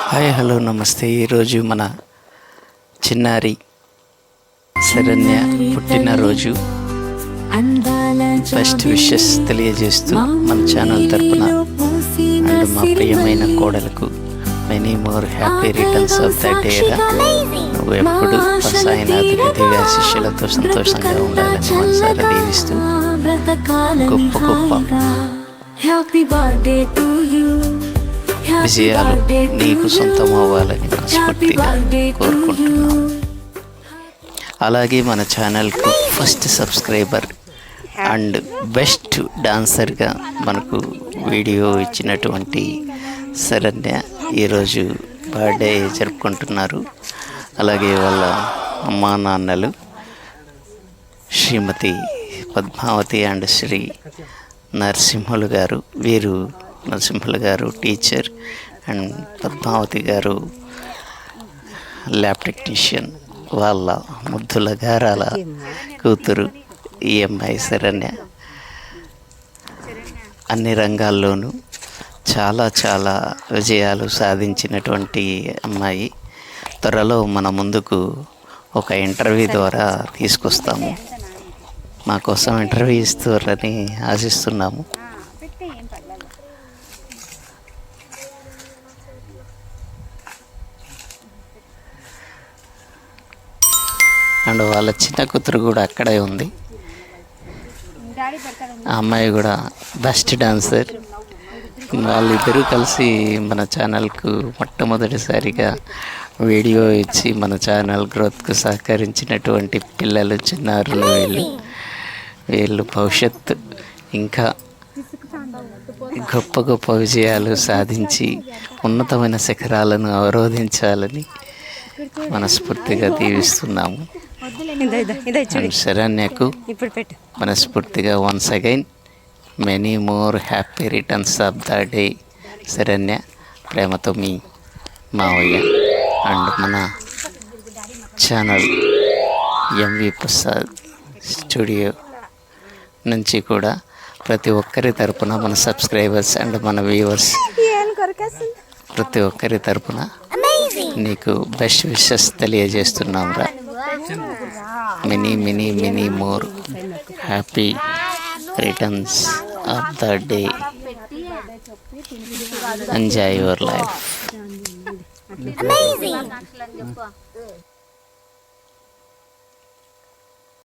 Hi hello నమస్తే. ఈరోజు మన చిన్నారి శరణ్య పుట్టినరోజు బెస్ట్ విషెస్ తెలియజేస్తూ మన ఛానల్ తరపున అండ్ మా ప్రియమైన కోడలకు many more happy returns of the day రా. నువ్వు ఎప్పుడు సాయినాథుని దివ్య శిష్యులతో సంతోషంగా ఉండాలని మనసారా దీవిస్తూ గొప్ప గొప్ప విజయాలు నీకు సొంతం అవ్వాలని మనస్ఫూర్తిగా కోరుకుంటున్నాను. అలాగే మన ఛానల్కు ఫస్ట్ సబ్స్క్రైబర్ అండ్ బెస్ట్ డాన్సర్గా మనకు వీడియో ఇచ్చినటువంటి శరణ్య ఈరోజు బర్త్డే జరుపుకుంటున్నారు. అలాగే వాళ్ళ అమ్మా నాన్నలు శ్రీమతి పద్మావతి అండ్ శ్రీ నరసింహులు గారు, వీరు నరసింహులు గారు టీచర్ అండ్ పద్మావతి గారు ల్యాబ్ టెక్నీషియన్. వాళ్ళ ముద్దుల గారాల కూతురు ఈ అమ్మాయి శరణ్య అన్ని రంగాల్లోనూ చాలా చాలా విజయాలు సాధించినటువంటి అమ్మాయి. త్వరలో మన ముందుకు ఒక ఇంటర్వ్యూ ద్వారా తీసుకొస్తాము. మా కోసం ఇంటర్వ్యూ ఇస్తారని ఆశిస్తున్నాము. అండ్ వాళ్ళ చిన్న కూతురు కూడా అక్కడే ఉంది. ఆ అమ్మాయి కూడా బెస్ట్ డాన్సర్. వాళ్ళిద్దరూ కలిసి మన ఛానల్కు మొట్టమొదటిసారిగా వీడియో ఇచ్చి మన ఛానల్ గ్రోత్కు సహకరించినటువంటి పిల్లలు, చిన్నారులు. వీళ్ళు భవిష్యత్తు ఇంకా గొప్ప గొప్ప విజయాలు సాధించి ఉన్నతమైన శిఖరాలను అవరోధించాలని మనస్ఫూర్తిగా దీవిస్తున్నాము. శరణ్యకు మనస్ఫూర్తిగా once again many more happy returns of the day. Saranya, ప్రేమతో మీ మావయ్య. అండ్ మన ఛానల్ ఎంవి ప్రసాద్ స్టూడియో నుంచి కూడా ప్రతి ఒక్కరి తరపున మన సబ్స్క్రైబర్స్ అండ్ మన వ్యూవర్స్ ప్రతి ఒక్కరి తరపున నీకు బెస్ట్ విషెస్ తెలియజేస్తున్నాం రా. Many many many more happy returns of the day. Enjoy your life.